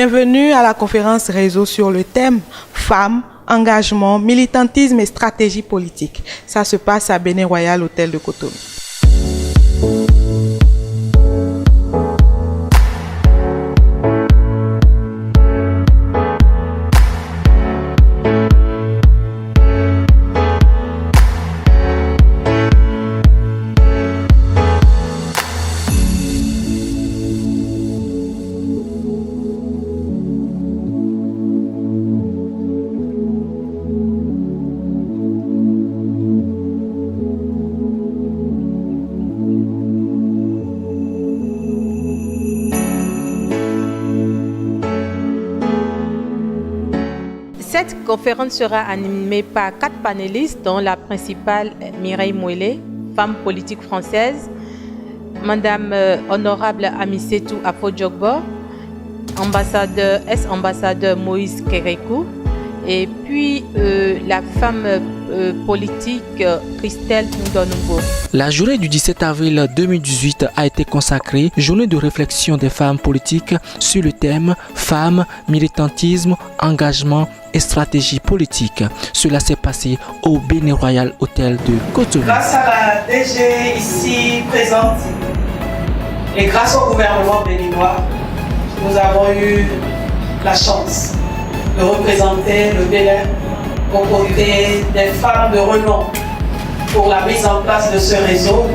Bienvenue à la conférence réseau sur le thème Femmes, engagement, militantisme et stratégie politique. Ça se passe à Bénin Royal Hôtel de Cotonou. Cette conférence sera animée par 4 panélistes, dont la principale Mireille Mouélé, femme politique française, Madame Honorable Amisetou Afo-Diogbo, ex-ambassadeur Moïse Kérékou, et puis la femme politique Christelle Ndonungo. La journée du 17 avril 2018 a été consacrée journée de réflexion des femmes politiques sur le thème Femmes, militantisme, engagement et stratégie politique. Cela s'est passé au Bénin Royal Hôtel de Cotonou. Grâce à la DG ici présente et grâce au gouvernement béninois, nous avons eu la chance de représenter le Bénin aux côtés des femmes de renom pour la mise en place de ce réseau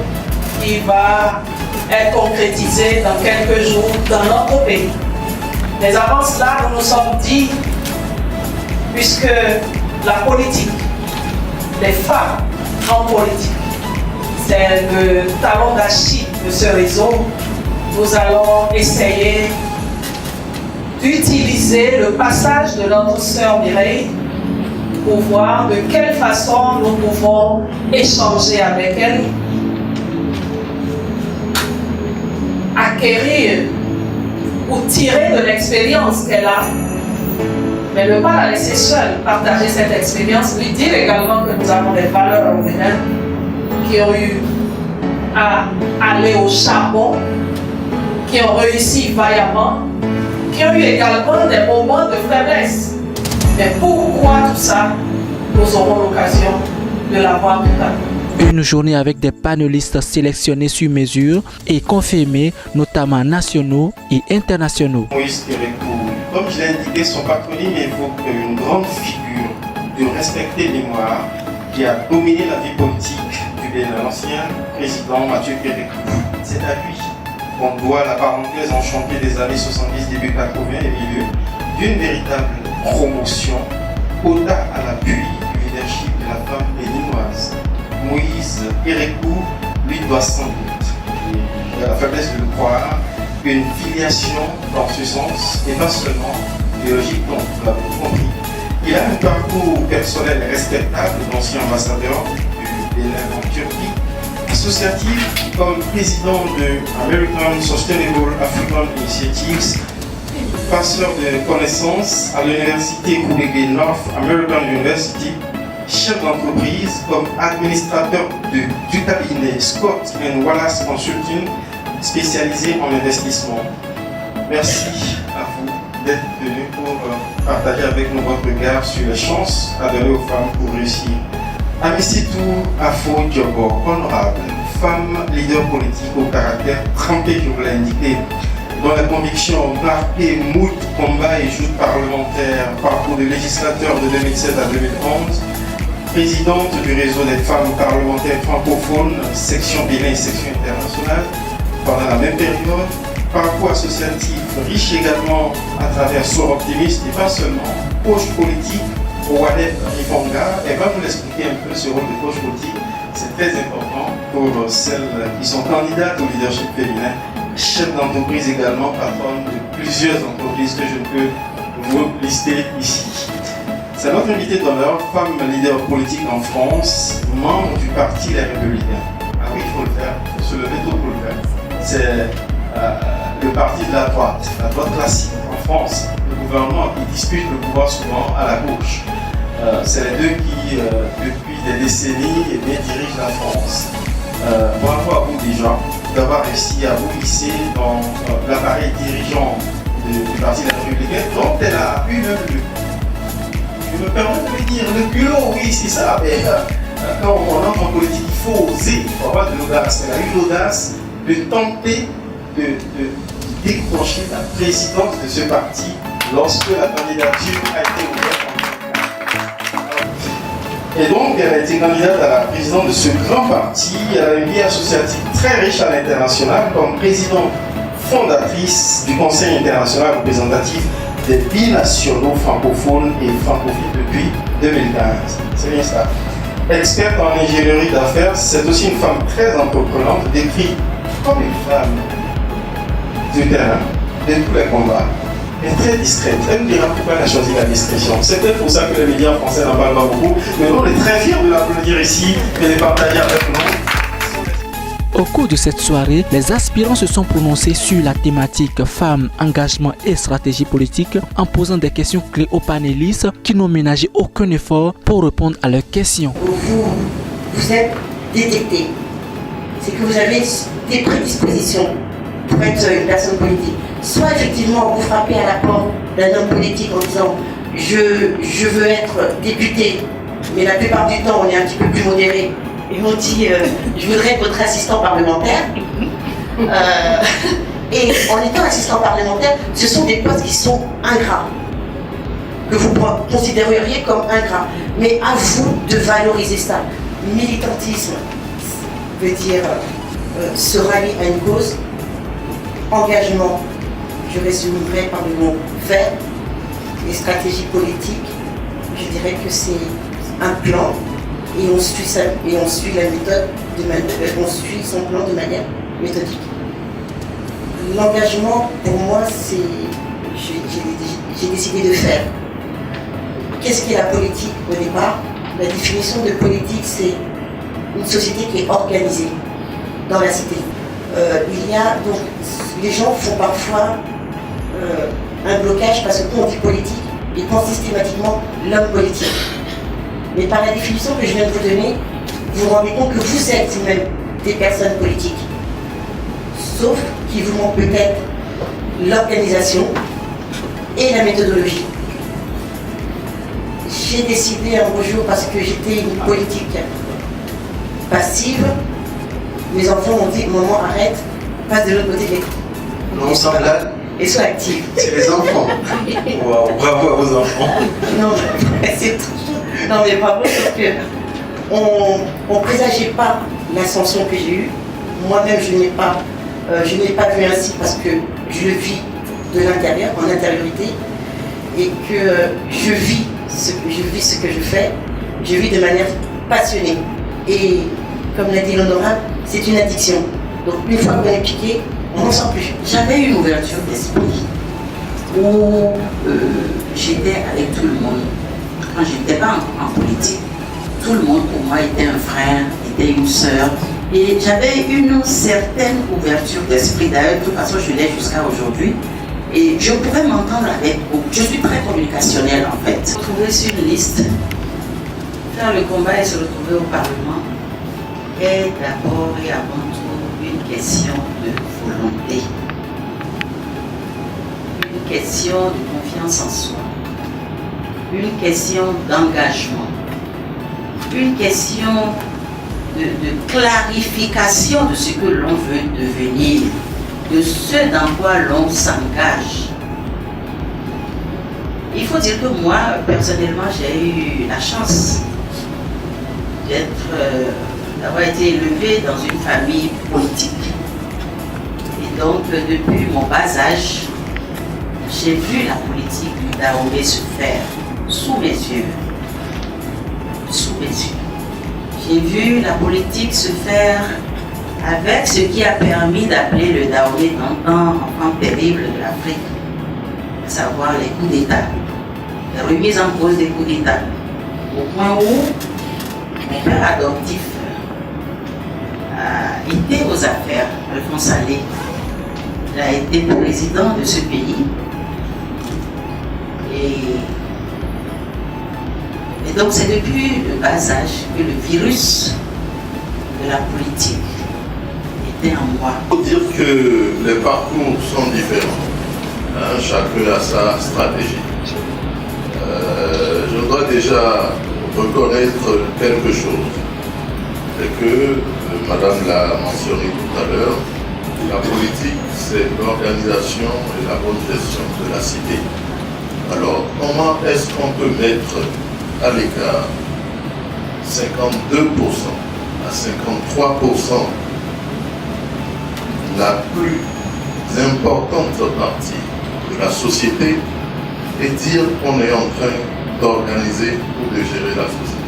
qui va être concrétisé dans quelques jours dans notre pays. Mais avant cela, nous nous sommes dit, puisque la politique, les femmes en politique, c'est le talon d'Achille de ce réseau, nous allons essayer d'utiliser le passage de notre sœur Mireille pour voir de quelle façon nous pouvons échanger avec elle, acquérir ou tirer de l'expérience qu'elle a, mais ne pas la laisser seule partager cette expérience, lui dire également que nous avons des valeurs au Bénin qui ont eu à aller au charbon, qui ont réussi vaillamment, qui ont eu également des moments de faiblesse. Mais pourquoi tout ça? Nous aurons l'occasion de la voir tout à l'heure. Une journée avec des panélistes sélectionnés sur mesure et confirmés, notamment nationaux et internationaux. Moïse Kérékou, comme je l'ai indiqué, son patronyme évoque une grande figure de respectée mémoire qui a dominé la vie politique du Bénin, l'ancien président Mathieu Kérékou. C'est à lui qu'on doit la parenthèse enchantée des années 70, début 80 et milieu d'une véritable promotion au-delà à l'appui du leadership de la femme béninoise. Moïse Kérékou lui doit sans doute, j'ai la faiblesse de le croire, une filiation dans ce sens et pas seulement biologique, donc vous l'avez compris. Il a un parcours personnel respectable d'ancien ambassadeur du Bénin en Turquie, associatif comme président de American Sustainable African Initiatives, passeur de connaissances à l'université Carnegie North American University, chef d'entreprise comme administrateur du cabinet Scott & Wallace Consulting, spécialisé en investissement. Merci à vous d'être venu pour partager avec nous votre regard sur les chances à donner aux femmes pour réussir. Amisetou Afo-Diogbo, honorable, femme leader politique au caractère trempé, je vous l'ai indiqué, dont la conviction marquée moult combats et joutes parlementaires, parcours de législateur de 2007 à 2011, présidente du réseau des femmes parlementaires francophones, section Bénin et section internationale, pendant la même période, parcours associatif riche également à travers Sort Optimiste et pas seulement, coach politique au Wadef Rifonga. Elle va nous expliquer un peu ce rôle de coach politique. C'est très important pour celles qui sont candidates au leadership féminin. Chef d'entreprise également, patronne de plusieurs entreprises que je peux vous lister ici. C'est notre invité d'honneur, femme leader politique en France, membre du Parti Les Républicains. Ah oui, il faut le faire, il faut se lever tôt pour le faire. C'est le parti de la droite classique en France. Le gouvernement qui dispute le pouvoir souvent à la gauche. C'est les deux qui, depuis des décennies, dirigent la France. Bravo à vous déjà d'avoir réussi à vous hisser dans l'appareil dirigeant du Parti des Républicains permets de le dire. Le culot, oui, c'est ça. Mais quand on entre en politique, il faut oser, il faut avoir de l'audace. Elle a eu l'audace de tenter de décrocher la présidence de ce parti lorsque la candidature a été ouverte. Et donc, elle a été candidate à la présidence de ce grand parti. Elle a une vie associative très riche à l'international comme présidente fondatrice du Conseil international représentatif des binationaux francophones et francophiles depuis 2015. C'est bien ça. Experte en ingénierie d'affaires, c'est aussi une femme très entreprenante, décrite comme une femme du terrain, de tous les combats. Elle est très discrète. Elle nous dira pourquoi elle a choisi la discrétion. C'est peut-être pour ça que les médias français n'en parlent pas beaucoup, mais on est très fiers de l'applaudir ici et de les partager avec nous. Au cours de cette soirée, les aspirants se sont prononcés sur la thématique femmes, engagement et stratégie politique en posant des questions clés aux panélistes qui n'ont ménagé aucun effort pour répondre à leurs questions. Vous êtes détecté. C'est que vous avez des prédispositions pour être une personne politique. Soit effectivement vous frappez à la porte d'un homme politique en disant je veux être député, mais la plupart du temps on est un petit peu plus modéré et on dit je voudrais être votre assistant parlementaire. Et en étant assistant parlementaire, ce sont des postes qui sont ingrats, que vous considéreriez comme ingrats. Mais à vous de valoriser ça. Militantisme veut dire se rallier à une cause. Engagement, je résumerai par le mot faire. Les stratégies politiques, je dirais que c'est un plan et on suit la méthode, on suit son plan de manière méthodique. L'engagement, pour moi, c'est j'ai décidé de faire. Qu'est-ce qu'est la politique au départ? La définition de politique, c'est une société qui est organisée dans la cité. Il y a donc les gens font parfois un blocage parce que quand on dit politique, ils pensent systématiquement l'homme politique. Mais par la définition que je viens de vous donner, vous vous rendez compte que vous êtes vous-même des personnes politiques. Sauf qu'il vous manque peut-être l'organisation et la méthodologie. J'ai décidé un beau jour, parce que j'étais une politique passive, mes enfants m'ont dit, maman arrête, passe de l'autre côté de l'écran. Non, sans blague. Et sois active. C'est les enfants. Wow, bravo à vos enfants. Non, c'est non mais bravo, parce que on ne présageait pas l'ascension que j'ai eue. Moi-même, je n'ai pas vu ainsi parce que je le vis de l'intérieur, en intériorité, et que je vis ce que je fais, je vis de manière passionnée. Et comme l'a dit l'honorable, c'est une addiction. Donc une fois qu'on est piqué, on n'en sort plus. J'avais une ouverture d'esprit où j'étais avec tout le monde. Quand je n'étais pas en politique, tout le monde pour moi était un frère, était une sœur. Et j'avais une certaine ouverture d'esprit. D'ailleurs, de toute façon, je l'ai jusqu'à aujourd'hui. Et je pouvais m'entendre avec vous. Je suis très communicationnelle en fait. Se retrouver sur une liste, faire le combat et se retrouver au Parlement est d'abord et avant tout une question de volonté. Une question de confiance en soi. Une question d'engagement. Une question de clarification de ce que l'on veut devenir, de ce dans quoi l'on s'engage. Il faut dire que moi, personnellement, j'ai eu la chance d'avoir été élevée dans une famille politique. Et donc, depuis mon bas âge, j'ai vu la politique du Dahomey se faire sous mes yeux. Sous mes yeux. J'ai vu la politique se faire avec ce qui a permis d'appeler le Dahomey en temps terrible de l'Afrique, à savoir les coups d'État, les remises en cause des coups d'État, au point où mon père adoptif a été aux affaires, Alphonse Allais. Il a été président de ce pays. Et donc c'est depuis le bas âge que le virus de la politique était en moi. Il faut dire que les parcours sont différents. Chacun a sa stratégie. Je dois déjà reconnaître quelque chose. C'est que, Madame l'a mentionné tout à l'heure, la politique, c'est l'organisation et la bonne gestion de la cité. Alors, comment est-ce qu'on peut mettre à l'écart 52% à 53% la plus importante partie de la société et dire qu'on est en train d'organiser ou de gérer la société?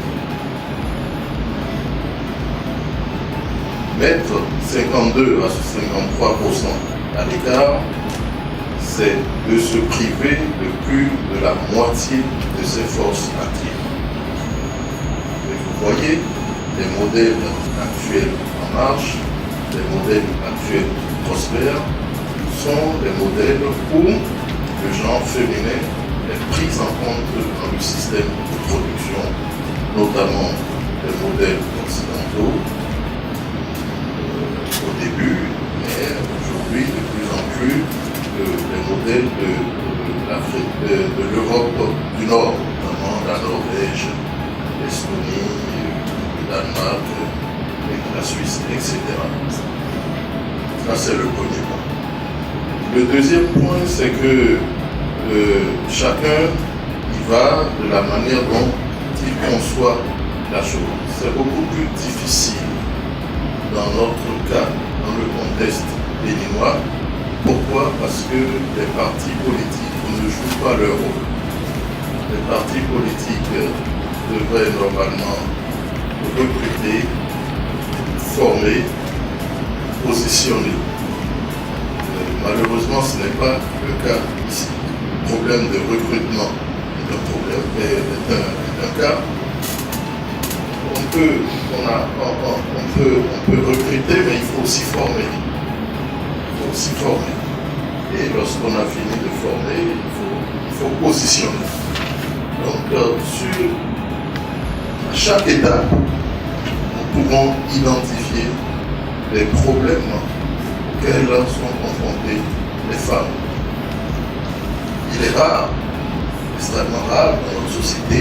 Mettre 52 à 53% à l'écart, c'est de se priver de plus de la moitié de ses forces actives. Et vous voyez, les modèles actuels en marche, les modèles actuels prospères, sont des modèles où le genre féminin est pris en compte dans le système de production, notamment les modèles occidentaux. Au début, mais aujourd'hui de plus en plus les modèles de l'Europe du Nord, notamment la Norvège, l'Estonie, le Danemark, la Suisse, etc. Ça, c'est le premier point. Le deuxième point, c'est que chacun y va de la manière dont il conçoit la chose. C'est beaucoup plus difficile dans notre cas, dans le contexte béninois. Pourquoi? Parce que les partis politiques ne jouent pas leur rôle. Les partis politiques devraient normalement recruter, former, positionner. Malheureusement, ce n'est pas le cas ici. Le problème de recrutement est un cas. On peut recruter, mais il faut aussi former. Et lorsqu'on a fini de former, il faut positionner. Donc, à chaque étape, nous pouvons identifier les problèmes auxquels sont confrontées les femmes. Il est rare, extrêmement rare dans notre société,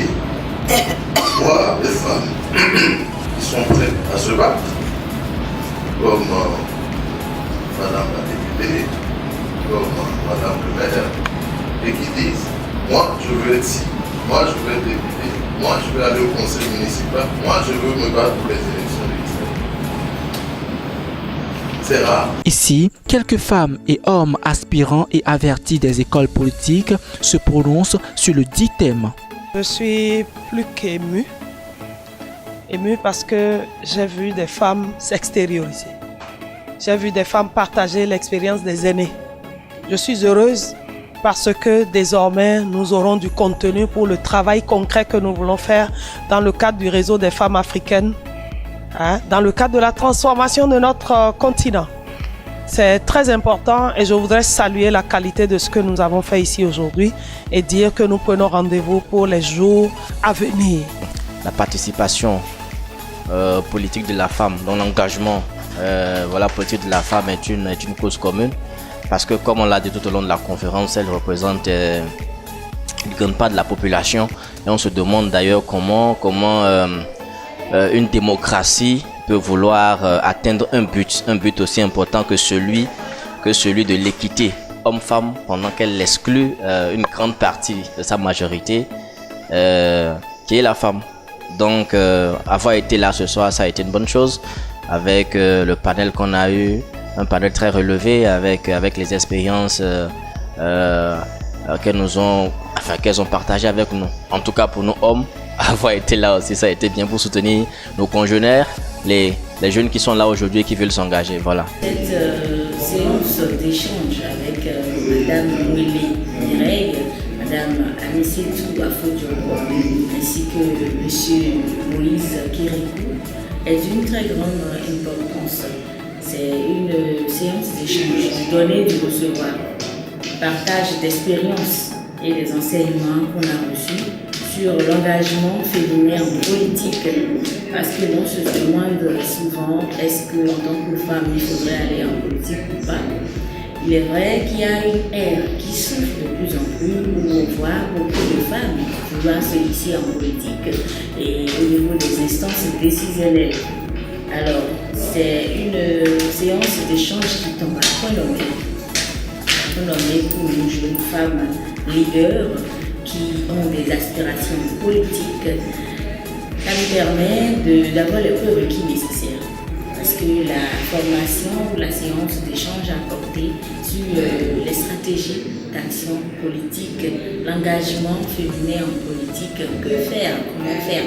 voir des femmes qui sont prêtes à se battre, comme Madame la députée, comme Madame le maire, et qui disent, moi je veux être ici, moi je veux être député, moi je veux aller au conseil municipal, moi je veux me battre pour les élections législatives. C'est rare. Ici, quelques femmes et hommes aspirants et avertis des écoles politiques se prononcent sur le dit thème. Je suis plus qu'émue. Émue parce que j'ai vu des femmes s'extérioriser. J'ai vu des femmes partager l'expérience des aînés. Je suis heureuse parce que désormais, nous aurons du contenu pour le travail concret que nous voulons faire dans le cadre du réseau des femmes africaines, dans le cadre de la transformation de notre continent. C'est très important et je voudrais saluer la qualité de ce que nous avons fait ici aujourd'hui et dire que nous prenons rendez-vous pour les jours à venir. La participation politique de la femme, dont l'engagement politique de la femme est une cause commune. Parce que comme on l'a dit tout au long de la conférence, elle représente une grande part de la population. Et on se demande d'ailleurs comment une démocratie peut vouloir atteindre un but aussi important que celui de l'équité homme-femme, pendant qu'elle exclut une grande partie de sa majorité, qui est la femme. Donc avoir été là ce soir, ça a été une bonne chose, avec le panel qu'on a eu, un panel très relevé avec les expériences qu'elles ont partagées avec nous. En tout cas pour nous hommes, avoir été là aussi, ça a été bien pour soutenir nos congénères, les jeunes qui sont là aujourd'hui et qui veulent s'engager. Voilà. Cette séance d'échange avec Madame Mwele Mireille, Madame Anisetou Afodiobo, ainsi que Monsieur Moïse Kirikou, est d'une très grande importance. C'est une séance d'échange, du donner, du recevoir, partage d'expériences et des enseignements qu'on a reçus sur l'engagement féminin en politique, parce que l'on se demande souvent est-ce qu'en tant que femme il faudrait aller en politique ou pas. Il est vrai qu'il y a une ère qui souffle de plus en plus où on voit beaucoup de femmes vouloir se hisser en politique et au niveau des instances décisionnelles. Alors, c'est une séance d'échange qui tombe à point nommé. Pour une jeune femme leader qui ont des aspirations politiques. Ça me permet d'avoir les prérequis nécessaires. Parce que la formation, la séance d'échange a porté sur les stratégies d'action politique, l'engagement féminin en politique, que faire, comment faire.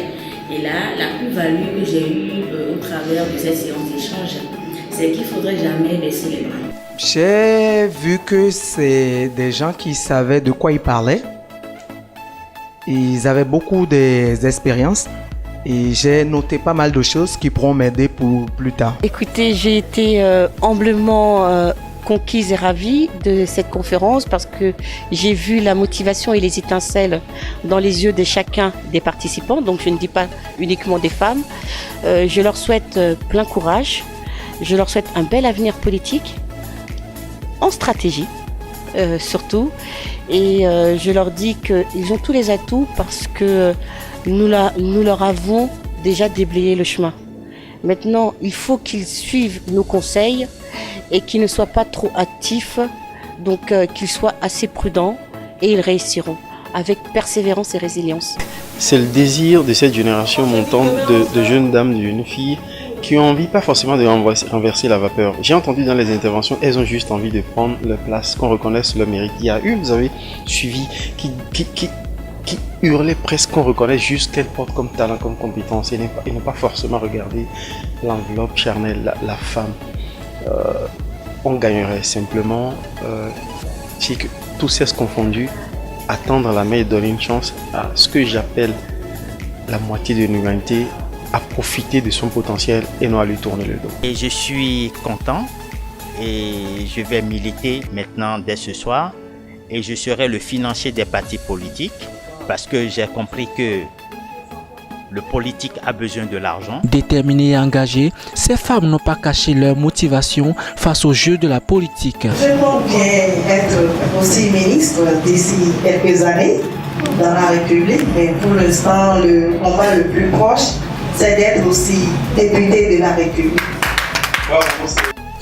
Et là, la plus-value que j'ai eue au travers de cette séance d'échange, c'est qu'il ne faudrait jamais baisser les bras. J'ai vu que c'est des gens qui savaient de quoi ils parlaient. Ils avaient beaucoup d'expériences. Et j'ai noté pas mal de choses qui pourront m'aider pour plus tard. Écoutez, j'ai été humblement conquise et ravie de cette conférence parce que j'ai vu la motivation et les étincelles dans les yeux de chacun des participants. Donc je ne dis pas uniquement des femmes. Je leur souhaite plein courage. Je leur souhaite un bel avenir politique, en stratégie surtout. Et je leur dis qu'ils ont tous les atouts parce que nous leur avons déjà déblayé le chemin. Maintenant, il faut qu'ils suivent nos conseils et qu'ils ne soient pas trop actifs, donc qu'ils soient assez prudents et ils réussiront avec persévérance et résilience. C'est le désir de cette génération montante de jeunes dames, de jeunes filles qui ont envie pas forcément de renverser la vapeur. J'ai entendu dans les interventions, elles ont juste envie de prendre leur place, qu'on reconnaisse leur mérite. Il y a eu, vous avez suivi, qui hurlait presque qu'on reconnaisse juste qu'elle porte comme talent, comme compétence et ne pas forcément regarder l'enveloppe charnelle, la femme. On gagnerait simplement si que tous cessent confondus, attendre la main et donner une chance à ce que j'appelle la moitié de l'humanité à profiter de son potentiel et non à lui tourner le dos. Et je suis content et je vais militer maintenant dès ce soir et je serai le financier des partis politiques parce que j'ai compris que le politique a besoin de l'argent. Déterminées et engagées, ces femmes n'ont pas caché leur motivation face au jeu de la politique. J'aimerais bien être aussi ministre d'ici quelques années dans la République, mais pour l'instant, le combat le plus proche, c'est d'être aussi député de la République.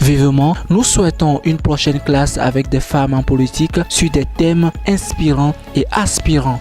Vivement, nous souhaitons une prochaine classe avec des femmes en politique sur des thèmes inspirants et aspirants.